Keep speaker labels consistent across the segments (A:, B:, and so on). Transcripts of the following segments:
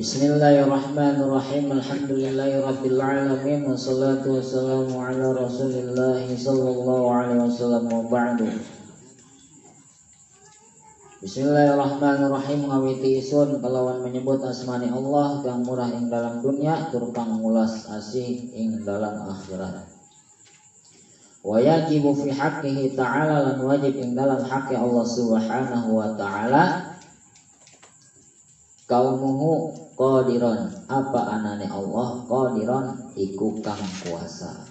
A: Bismillahirrahmanirrahim. Alhamdulillahirabbil alamin wassalatu wassalamu ala Rasulillah sallallahu alaihi wasallam wa ba'du. Bismillahirrahmanirrahim. Ngawiti isun kalawan menyebut asmani Allah kang murah ing dalam dunia tur kang ngulas asih ing dalam akhirat. Wa yajibu fi haqqihi ta'ala lan wajib ing dalam haqqi Allah Subhanahu wa ta'ala kaumuhu qadiron, apa anane Allah qadiron iku kang kuasa.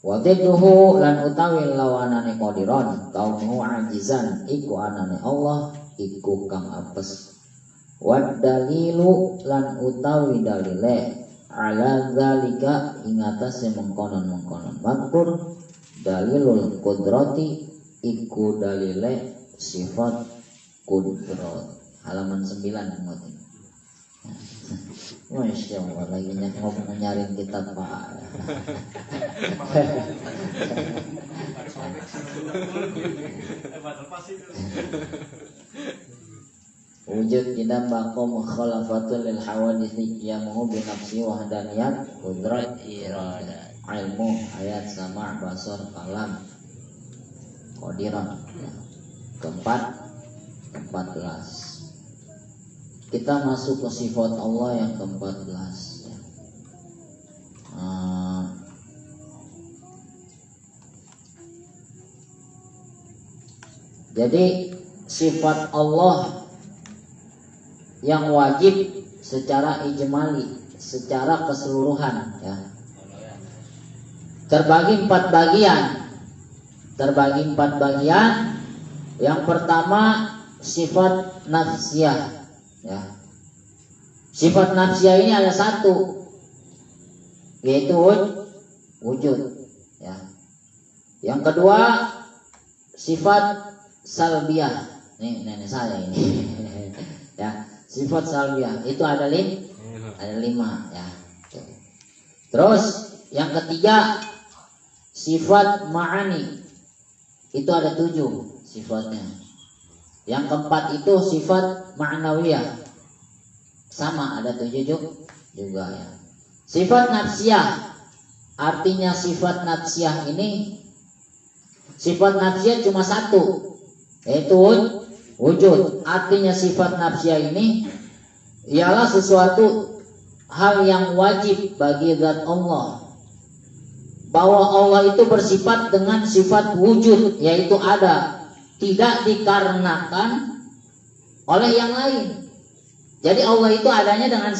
A: Wa tidduhu lan utawi lawanane qadiron kaumuhu ajizan, iku anane Allah iku kang apes. Wa dalilu lan utawi dalile ala zalika ing atase mengkonon-mengkonon makur dalilul qudrati iku dalile sifat kudrat. Halaman 9 ngoten. Masya Allah, lagi ngomong nyariin kitab Pak. Wujud kita bako mukhalafatul lil hawadits yamu bi nafsi wahdaniyat qudrat iradah ilmu ayat sama basar kalam qadiran. Keempat 14. Kita masuk ke sifat Allah yang ke-14 ya. Jadi sifat Allah yang wajib secara ijmali, secara keseluruhan ya, terbagi 4 bagian. Yang pertama sifat nafsiyah ya. Sifat nafsiyah ini ada satu, yaitu wujud ya. Yang kedua sifat salbiyah. Nih nenek saya ini ya. Sifat salbiyah itu ada 5 ya. Terus yang ketiga sifat ma'ani, itu ada 7 sifatnya. Yang keempat itu sifat ma'nawiyah, sama ada 7 juga ya. Sifat nafsiyah, artinya sifat nafsiyah ini, sifat nafsiyah cuma satu, yaitu wujud. Artinya sifat nafsiyah ini ialah sesuatu hal yang wajib bagi zat Allah, bahwa Allah itu bersifat dengan sifat wujud, yaitu ada, tidak dikarenakan oleh yang lain. Jadi Allah itu adanya dengan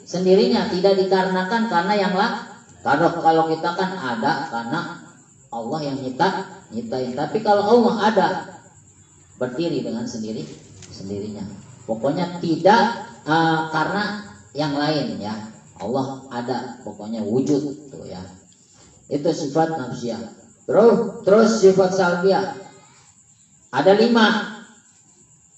A: sendirinya, tidak dikarenakan karena yang lain. Kalau kita kan ada karena Allah yang nyiptain. Tapi kalau Allah ada, berdiri dengan sendirinya. Pokoknya tidak karena yang lain ya. Allah ada, pokoknya wujud tuh ya. Itu sifat nafsiyah. Terus sifat salbiyah ada 5.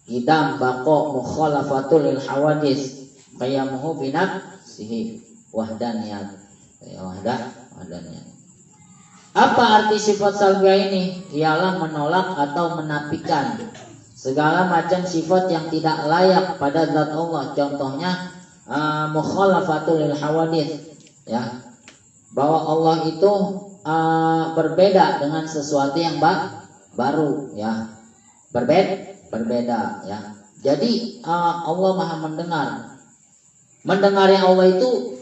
A: Idam bako mukhalafatul lil hawadits qayamuhu bi nafsihi wahdaniyat. Wahdaniyat. Apa arti sifat salbiyah ini? Ialah menolak atau menafikan segala macam sifat yang tidak layak pada zat Allah. Contohnya mukhalafatul lil hawadits ya. Bahwa Allah itu berbeda dengan sesuatu yang baru ya. Berbeda ya. Jadi Allah Maha mendengar. Mendengarnya Allah itu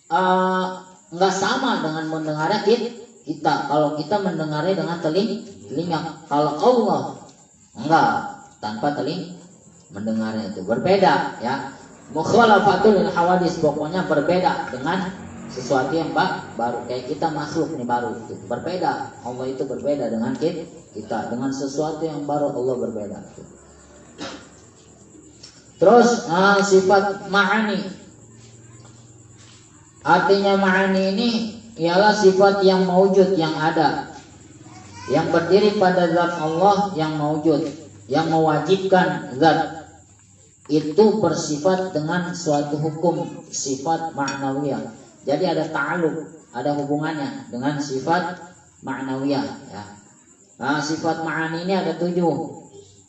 A: enggak sama dengan mendengarnya kita. Kalau kita mendengarnya dengan telinga, kalau Allah enggak, tanpa telinga mendengarnya, itu berbeda ya. Mukhalafatul lil hawadits, pokoknya berbeda dengan sesuatu yang baru. Kayak kita makhluk nih baru itu berbeda. Allah itu berbeda dengan kita, dengan sesuatu yang baru Allah berbeda. Terus sifat ma'ani, artinya ma'ani ini ialah sifat yang maujud, yang ada, yang berdiri pada zat Allah yang maujud, yang mewajibkan zat itu bersifat dengan suatu hukum, sifat ma'nawiyah. Jadi ada ta'alluq, ada hubungannya dengan sifat ma'nawiyah ya. Sifat ma'ani ini ada 7.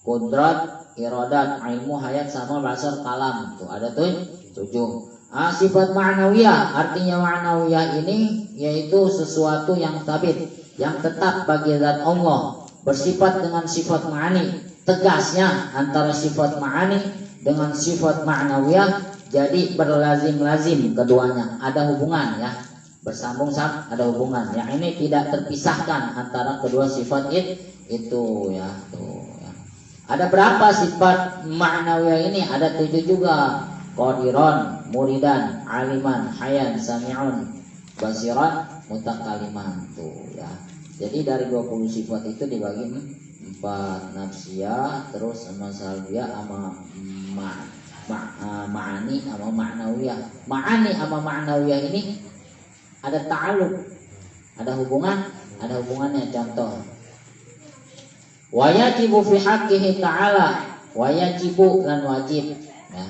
A: kudrat, iradat, ilmu, hayat, sama, basar, kalam. Tuh ada tuh 7. Sifat ma'nawiyah, artinya ma'nawiyah ini yaitu sesuatu yang sabit, yang tetap bagi zat Allah, bersifat dengan sifat ma'ani. Tegasnya antara sifat ma'ani dengan sifat ma'nawiyah jadi berlazim-lazim keduanya, ada hubungan ya, bersambung ada hubungan. Yang ini tidak terpisahkan antara kedua sifat itu ya, tuh ya. Ada berapa sifat ma'nawiyah ini? Ada 7 juga. Qadiran, muridan, aliman, hayan, sami'un, basiran, mutakaliman. Tuh ya. Jadi dari 20 sifat itu dibagi 4, nafsiyah, terus sama salbiyah, sama ma'ani sama ma'nawiyah. Ma'ani sama ma'nawiyah ini ada ta'alluq, ada hubungannya. Contoh, wajibu fi haqqihi ta'ala, wajibu dan wajib ya.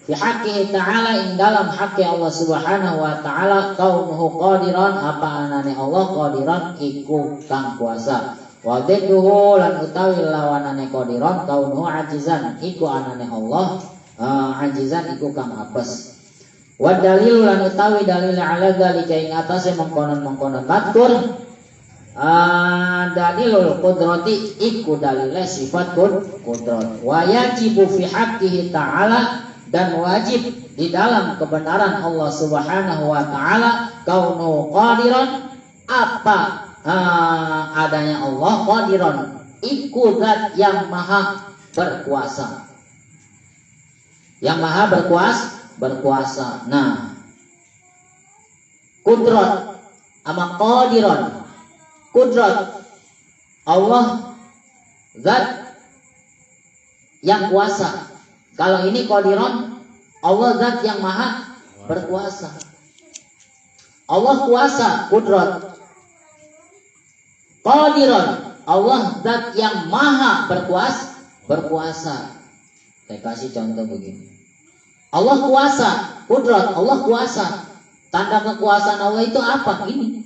A: Fi haqqihi ta'ala, ing dalam haqqi Allah subhanahu wa ta'ala, kaunuhu qadiran, apa anane Allah qadiran iku kang kuasa. Wa dzikruhu lan utawi lawanane qadiran, kaunuhu ajizan, iku anane Allah ajizan iku kang apes. Wa dalil lan utawi dalil ala dzalika ing atase mengkonon-mengkonon matur, dalilul qudrati iku dalile sifat qudrat. Wa yajibu fi haqqihi ta'ala, dan wajib di dalam kebenaran Allah subhanahu wa ta'ala, kaunu qadiran, apa adanya Allah qadiran iku zat yang maha berkuasa, yang maha berkuasa. Nah, kudrat sama qadiran. Kudrat Allah zat yang kuasa. Kalau ini qadiran, Allah zat yang maha berkuasa. Allah kuasa, kudrat. Qadiran, Allah zat yang maha berkuasa. Saya kasih contoh begini. Allah kuasa, kudrat, Allah kuasa. Tanda kekuasaan Allah itu apa? Ini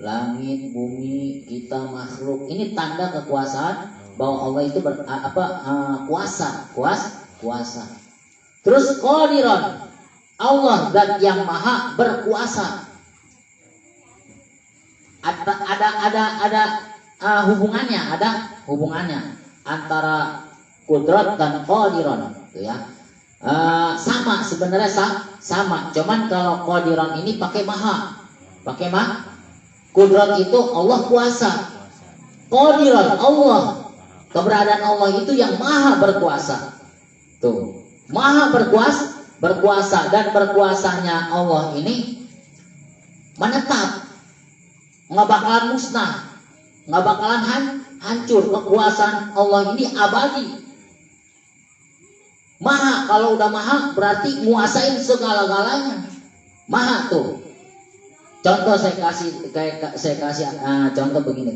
A: langit, bumi, kita makhluk. Ini tanda kekuasaan bahwa Allah itu kuasa. Terus qadiran, Allah zat yang maha berkuasa. Ada hubungannya antara kudrat dan qadiran, gitu ya. Sama sebenarnya sama. Cuman kalau qadiran ini pakai maha. Kudrat itu Allah kuasa. Qadiran Allah, keberadaan Allah itu yang maha berkuasa. Tuh, maha berkuasa dan berkuasanya Allah ini menetap, nggak bakalan musnah, nggak bakalan hancur. Kekuasaan Allah ini abadi. Maha, kalau udah maha berarti nguasain segala-galanya. Maha tuh. Contoh saya kasih contoh begini.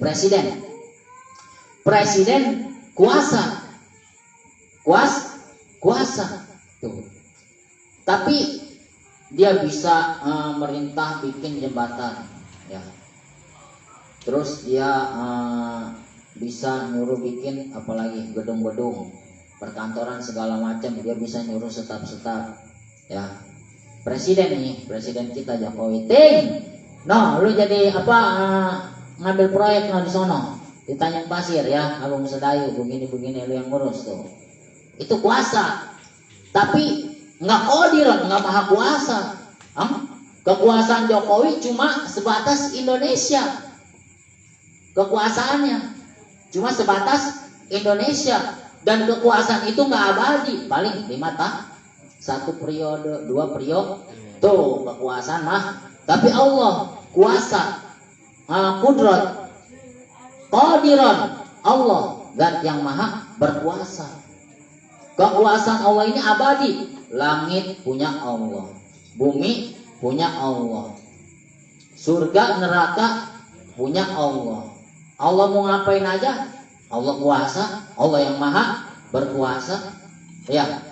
A: Presiden kuasa tuh. Tapi dia bisa merintah bikin jembatan ya. Terus dia bisa nyuruh bikin apalagi gedung-gedung, perkantoran segala macam, dia bisa nyuruh staf-staf ya. Presiden kita Jokowi, lu jadi apa, ngambil proyek di sono di Tanjung Pasir ya, Agung Sedayu, begini lu yang ngurus tuh. Itu kuasa. Tapi nggak qadiran, nggak maha kuasa. Kekuasaan Jokowi cuma sebatas Indonesia. Kekuasaannya cuma sebatas Indonesia, dan kekuasaan itu nggak abadi, paling 5 tahun, 1 periode, 2 periode, tuh kekuasaan mah. Tapi Allah kuasa, kudrat, qadiran, Allah zat yang maha berkuasa. Kekuasaan Allah ini abadi. Langit punya Allah, bumi punya Allah, surga neraka punya Allah. Allah mau ngapain aja, Allah kuasa, Allah yang maha berkuasa ya.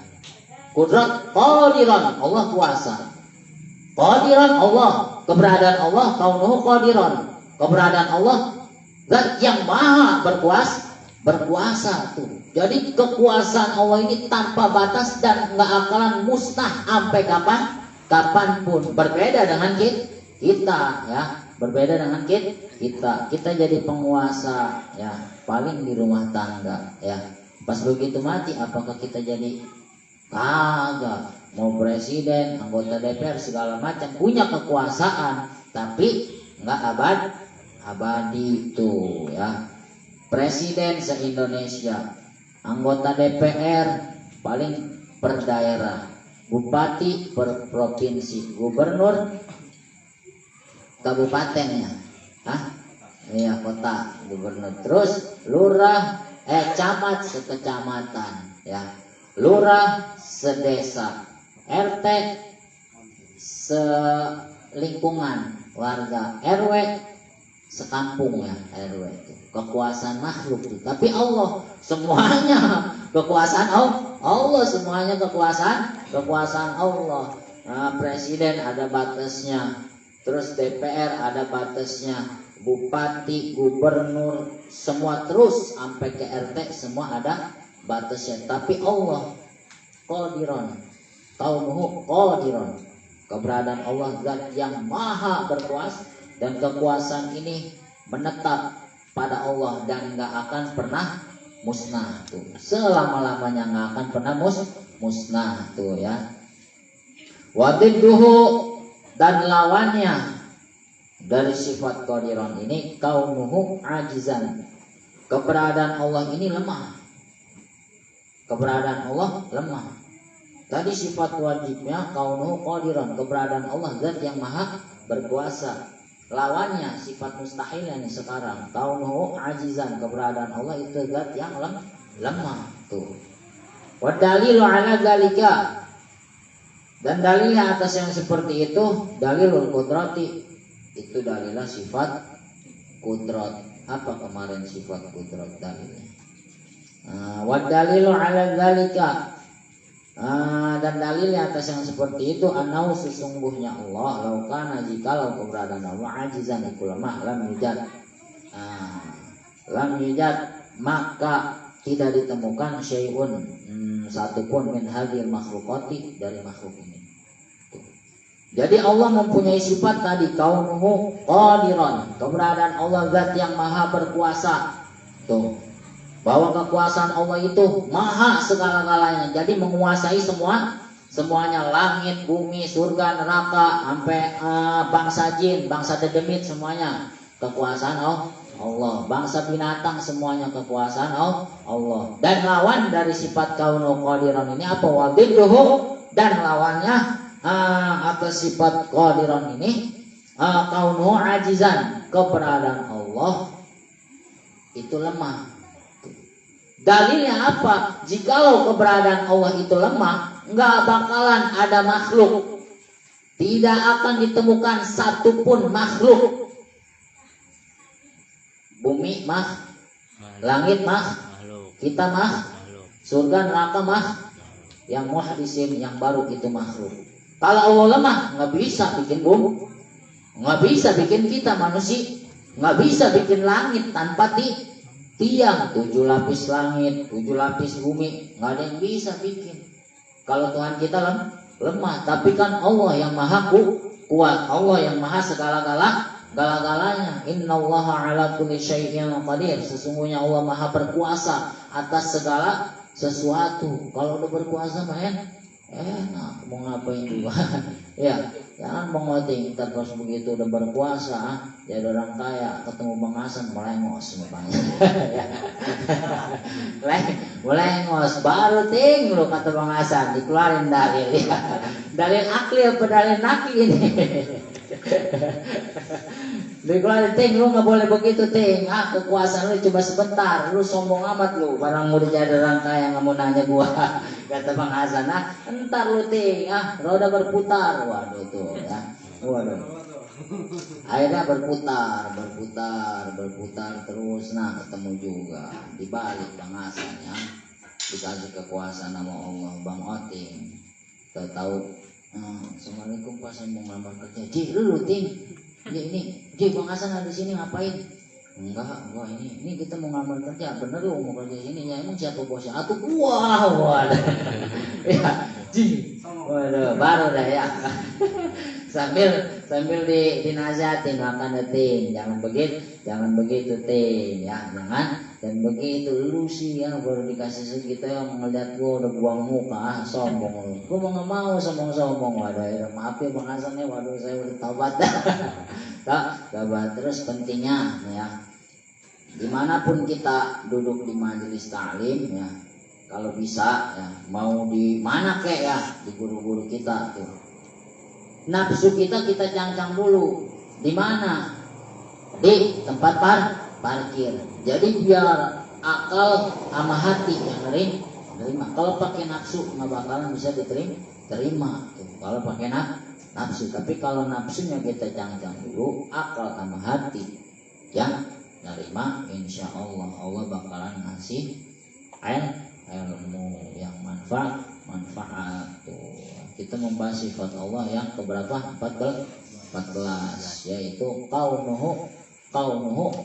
A: Kudrat, qadiran, Allah kuasa. Qadiran Allah, keberadaan Allah, kaunuhu qadiran, keberadaan Allah zat yang maha berkuasa tuh. Jadi kekuasaan Allah ini tanpa batas dan nggak akalan musnah sampai kapanpun. Berbeda dengan kita ya, berbeda dengan kita jadi penguasa ya, paling di rumah tangga ya. Pas begitu mati apakah kita jadi kagak, mau presiden, anggota DPR segala macam punya kekuasaan tapi nggak abadi tuh ya. Presiden se-Indonesia, anggota DPR paling per daerah, bupati per provinsi, gubernur kabupatennya, iya kota gubernur, terus lurah camat sekecamatan ya, lurah sedesa, RT selingkungan warga, RW sekampung ya, RW itu kekuasaan makhluk itu. Tapi Allah semuanya kekuasaan Allah, semuanya kekuasaan Allah. Nah, presiden ada batasnya, terus DPR ada batasnya, bupati, gubernur, semua terus sampai ke RT semua ada batasnya. Tapi Allah qadiron, qaumuhu qadiron, keberadaan Allah zat yang maha berkuasa, dan kekuasaan ini menetap pada Allah dan nggak akan pernah musnah tuh, selama-lamanya nggak akan pernah musnah tuh ya. Wadidduhu, dan lawannya dari sifat qadiron ini kaunuhu ajizan, keberadaan Allah ini lemah, keberadaan Allah lemah. Tadi sifat wajibnya kaunuhu qadiron, keberadaan Allah zat yang maha berkuasa. Lawannya sifat mustahil yang sekarang kaunuhu ajizan, keberadaan Allah itu zat yang lemah tuh. Wa dalilu ala zalika, dan dalilnya atas yang seperti itu dalilul qudrati, itu dalilah sifat kudrat. Apa kemarin sifat kudrat dalilnya? Wa dalilu ala zalika, dan dalilnya atas yang seperti itu anau sesungguhnya Allah laukana, jikalau keberadaan Allah ajizan iku lemah, lam yujad maka tidak ditemukan syai'un satupun min hadhil makhlukati, dari makhluk ini. Jadi Allah mempunyai sifat tadi kaunuhu qadiran, keberadaan Allah zat yang maha berkuasa tuh, bahwa kekuasaan Allah itu maha segala-galanya, jadi menguasai semuanya, langit, bumi, surga, neraka, sampai bangsa jin, bangsa dedemit, semuanya kekuasaan Allah, bangsa binatang semuanya kekuasaan Allah. Dan lawan dari sifat kaunuhu qadiran ini apa? Wadidduhu, dan lawannya atas sifat qadiran ini kaunuhu ajizan, keberadaan Allah itu lemah. Dalilnya apa? Jikalau keberadaan Allah itu lemah, nggak bakalan ada makhluk, tidak akan ditemukan satupun makhluk. Bumi mah, langit mah, kita mah, surga neraka mah, yang muhdisin yang baru itu makhluk. Kalau Allah lemah, nggak bisa bikin bumi, nggak bisa bikin kita manusia, nggak bisa bikin langit tanpa tiang, 7 lapis langit, 7 lapis bumi, nggak ada yang bisa bikin. Kalau Tuhan kita lemah, tapi kan Allah yang maha kuat, Allah yang maha segala-galanya. Innallaha ala kulli syai'in qadir, sesungguhnya Allah maha berkuasa atas segala sesuatu. Kalau udah berkuasa main enak, mau ngapain juga ya, jangan mengoting terus begitu udah berkuasa jadi orang kaya, ketemu Bang Hasan melengos mukanya melengos baru ting lu kata Bang Hasan, dikeluarin dalil ya. Dalil akli apa dalil nakli ini dikeluarin, ting lu nggak boleh begitu ting, kekuasaan lu coba sebentar, lu sombong amat lu, barang mau jadi orang kaya nggak mau nanya gua kata Bang Hasan, entar lu ting, roda berputar, waduh tuh ya, waduh, akhirnya berputar terus, ketemu juga dibalik Bang Hasan ya, dikasih kekuasaan sama Allah. Bang Oting tahu, Assalamualaikum Pak, saya mau ngelamar kerja. Ji lu ting, ini Ji Bang Hasan ada di sini ngapain? Enggak, wah ini kita mau ngambil kerja, bener loh mau kerja sini ya, emang siapa bosnya? Atuh wah, ya, waduh, baru dah ya. sambil dinasihatin makan tin, jangan begitu tin, ya, dan begitu lu sih ya baru dikasih segitu ya ngeliat gua udah buang muka, sombong lu, gua mau nggak mau sombong, waduh, ya, maaf ya bang Hasan ya, waduh saya udah taubat dah. Taubat terus pentingnya ya. Dimanapun kita duduk di majelis taklim ya, kalau bisa ya mau di mana kek ya, di guru-guru kita tuh, nafsu kita cancang dulu. Di mana? Di tempat parkir. Jadi biar akal sama hati yang nerima. Kalau pakai nafsu nggak bakalan bisa diterima tuh. Kalau pakai nafsu, tapi kalau nafsunya kita cancang dulu, akal sama hati yang nerima, insya Allah bakalan ngasih ilmu yang manfaat tuh. Kita membahas sifat Allah yang keberapa? 14, yaitu kaunuhu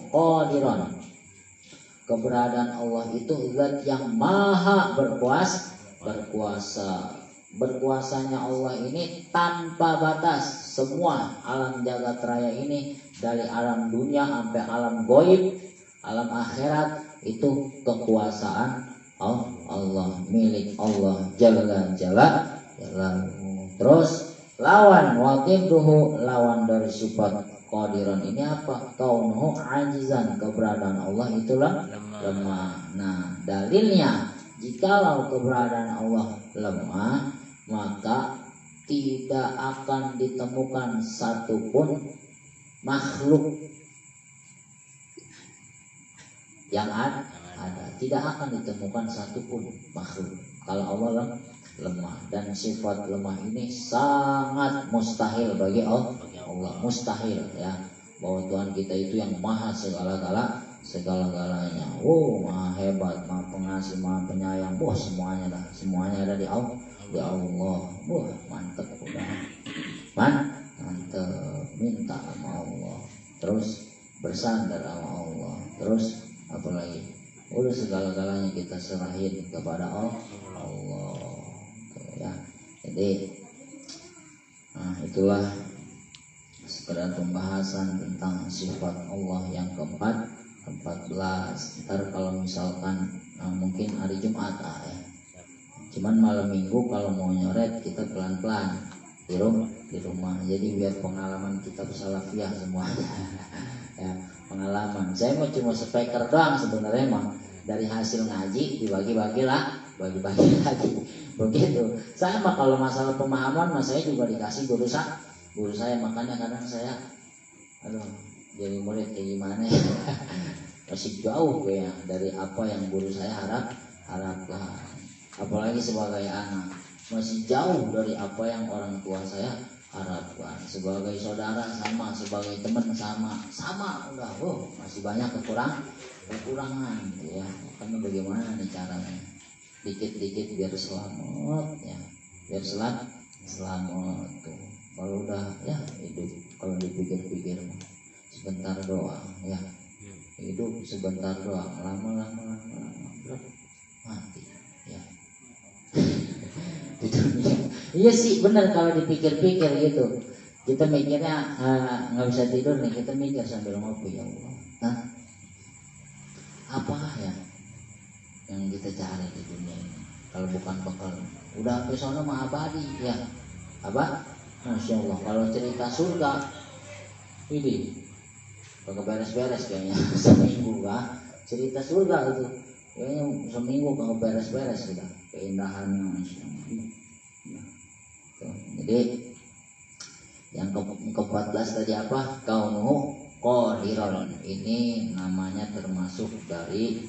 A: qadiran. Keberadaan Allah itu zat yang maha berkuasa. Berkuasanya Allah ini tanpa batas. Semua alam jagat raya ini, dari alam dunia sampai alam goib, alam akhirat, itu kekuasaan Allah, milik Allah jalla. Terus lawan waqidduhu, lawan dari sifat qadiran ini apa? Kaunuhu ajizan, keberadaan Allah itulah lemah. Nah, dalilnya jikalau keberadaan Allah lemah, maka tidak akan ditemukan satupun makhluk yang ada, tidak akan ditemukan satupun makhluk kalau Allah lemah. Dan sifat lemah ini sangat mustahil bagi Allah, mustahil ya, bahwa Tuhan kita itu yang maha segala-galanya, maha hebat, maha pengasih, maha penyayang, semuanya ada di Allah. Mantep udah, mantep, minta sama Allah, terus bersandar sama Allah, terus apalagi udah segala-galanya kita serahin kepada Allah ya. Jadi itulah sekedar pembahasan tentang sifat Allah yang ke-14. Ntar kalau misalkan mungkin hari Jumat ya, cuman malam minggu kalau mau nyoret kita pelan-pelan di rumah. Jadi biar pengalaman kita salafiyah semuanya. Ya, pengalaman. Saya mau cuma speaker doang sebenarnya, mah dari hasil ngaji dibagi-bagi lagi begitu. Saya mah kalau masalah pemahaman saya juga dikasih guru saya, makanya kadang saya jadi murid kayak gimana ya. Masih jauh ya dari apa yang guru saya harapkan. Apalagi sebagai anak masih jauh dari apa yang orang tua saya harapkan. Sebagai saudara sama, sebagai teman sama udah masih banyak kekurangan ya. Makanya bagaimana nih caranya dikit-dikit biar selamat ya, biar selamat tuh. Kalau udah ya hidup, kalau dipikir-pikir sebentar doang ya, hidup sebentar doang, lama mati ya. Di dunia. Iya sih benar kalau dipikir-pikir gitu. Kita mikirnya nggak bisa tidur nih, kita mikir sambil ngopi, ya Allah. Nah, apa ya yang kita cari di dunia ini? Kalau bukan bekal, udah sampai sana mah abadi ya. Apa? Masya Allah. Kalau cerita surga, ini kagak beres-beres kayaknya. Seminggu lah cerita surga itu. Kayaknya seminggu kagak beres-beres sudah. Keindahannya Masya Allah. Jadi yang ke-14 tadi apa? Kaunuhu qadiran. Ini namanya termasuk dari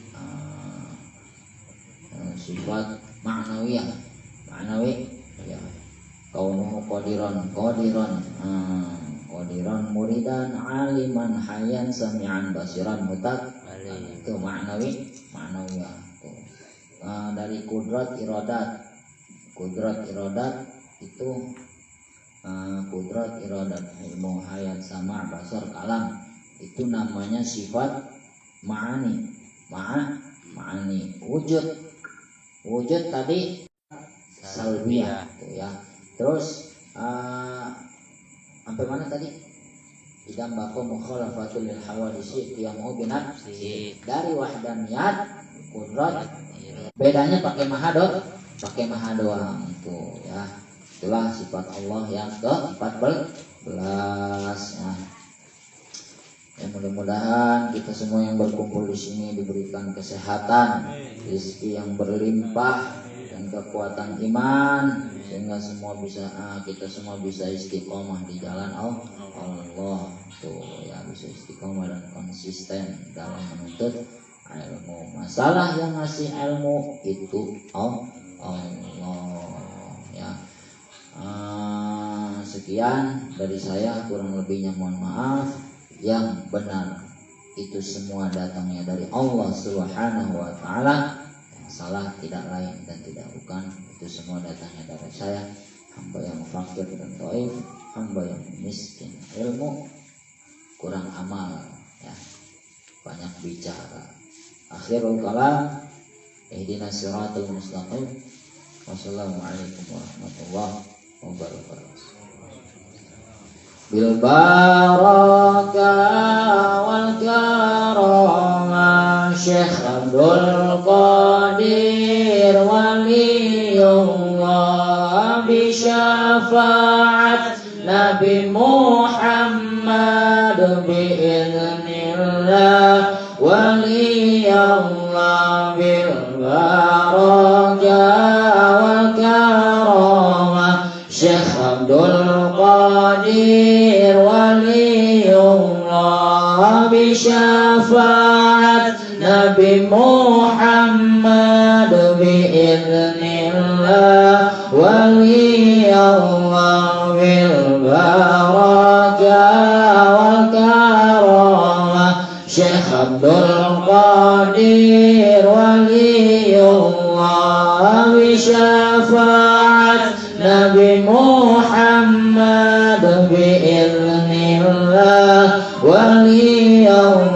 A: sifat ma'nawi ya. Kaunuhu qadiran muridan aliman hayyan sami'an basiran mutak. Itu ma'nawi ya. Dari kudrat iradat itu kudrat iradat, ilmu hayat sama basar kalam, itu namanya sifat ma'ani wujud tadi salbiyah gitu ya. Terus sampai mana tadi? Idam baqo mukhalafatul lil hawadisi qiyamu binafsi. Dari wahdaniyat qudrat bedanya pakai maha doang itu ya. Itulah sifat Allah yang ke-14 ya. Ya, mudah-mudahan kita semua yang berkumpul di sini diberikan kesehatan, rezeki yang berlimpah dan kekuatan iman sehingga kita semua bisa istiqomah di jalan Allah tuh ya, bisa istiqomah dan konsisten dalam menuntut ilmu. Masalah yang ngasih ilmu itu Allah ya. Sekian dari saya, kurang lebihnya mohon maaf. Yang benar itu semua datangnya dari Allah Subhanahu wa taala. Yang salah tidak lain dan tidak bukan, itu semua datangnya dari saya, hamba yang fakir dan dhaif, hamba yang miskin ilmu, kurang amal ya, banyak bicara. Akhirul kalam, ihdinas siratal mustaqim. Wassalamualaikum warahmatullahi wabarakatuh. Bil baraka wal karama Syekh Abdul Qadir waliyullah bi syafaat Nabi Muhammad bi idznillah waliyullah bil baraka wal karama Syekh Abdul Qadir bisyafaat Nabi Muhammad biiznillah waliyallah bil barakah wal karamah Syekh Abdul Qadir waliyullah bisyafaat Nabi Muhammad biiznillah waliyullah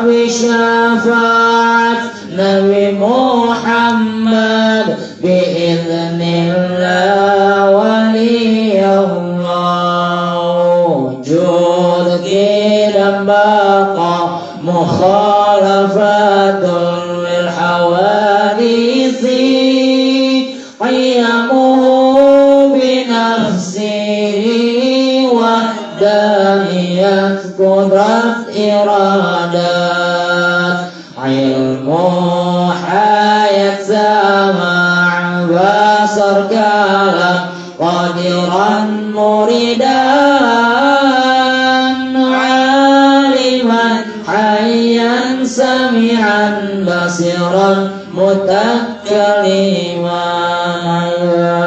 A: bisyafaat Nabi Muhammad biiznillah waliyullah wujud kidam baqa mukhalafatul lil hawadisi qiyamuhu binafsihi wahdaniyat qudrat iradat ilmu hayat sama' basar kalam qadiran muridan aliman hayyan sami'an basiran mutakaliman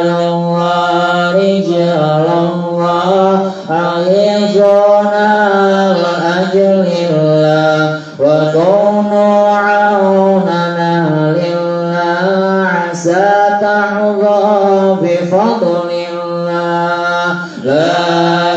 A: Allah rijalallah alijuna al-ajlillah wa dunu aunana lillah asa ta'udha bifadlillah la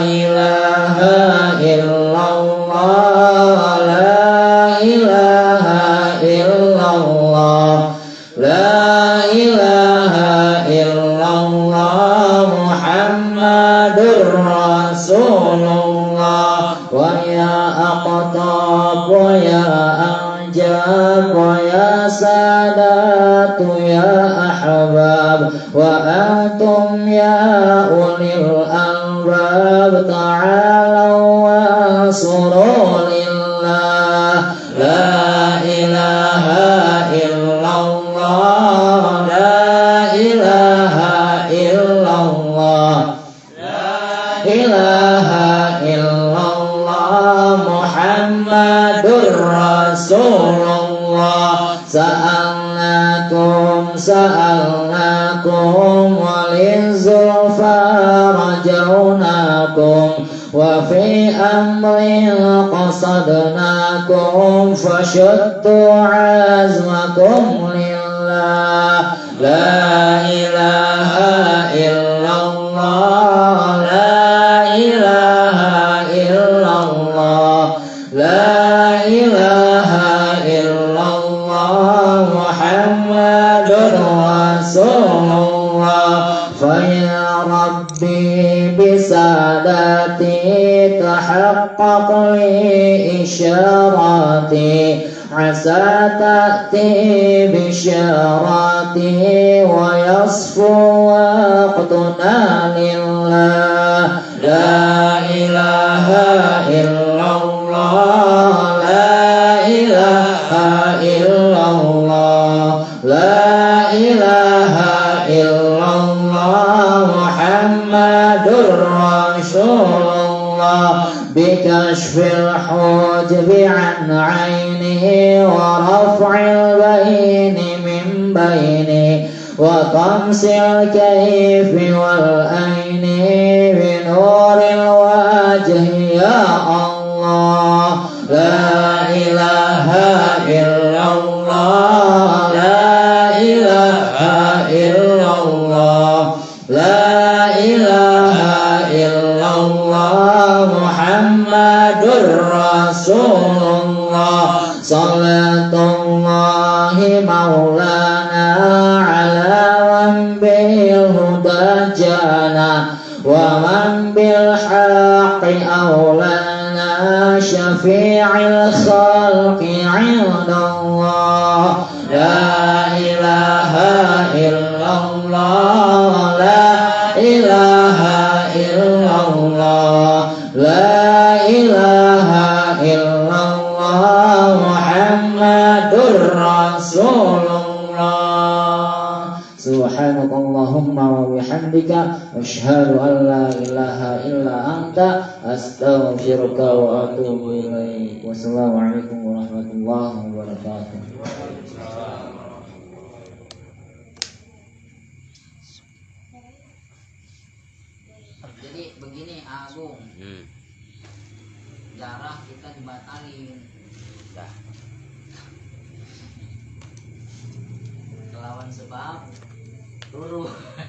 A: ilaha illallah la ilaha illallah la ilaha illallah Muhammadur Rasulullah wa ya aqtab wa ya anjab wa ya sadatu ya ahbab wa antum ya ulil albab ta'alau wa surulillah la ilaha illallah la ilaha illallah la ilaha illallah Muhammadur Rasulullah sa'alnakum walizulfa rajaunakum wa fi amrin qasadnakum fashuddu azmakum lillah la ilaha illallah la ilaha illallah la ilaha تحقق لإشاراتي عسى تأتي بشاراتي ويصفو وقتنا لله لا إله إلا الله لا إله إلا الله لا إله إلا الله محمد رسول الله بكشف الحجب عن عينه ورفع البين من بينه وطمس الكيف والأين بنور الوجه يا الله لا إله إلا الله لا إله إلا الله لا إله إلا الله محمد رسول الله صلاة الله مولانا على من بالهدى جانا ومن بالحق أولانا شفيع الخلق عند الله لا إله إلا الله لا إله إلا الله لا إله إلا الله محمد رسول الله سبحانك اللهم وبحمدك أشهد أن لا إله إلا أنت أستغفرك وأتوب إليك والسلام عليكم ورحمة الله وبركاته. Jadi begini Agung, darah kita dibatalin, kelawan sebab turun.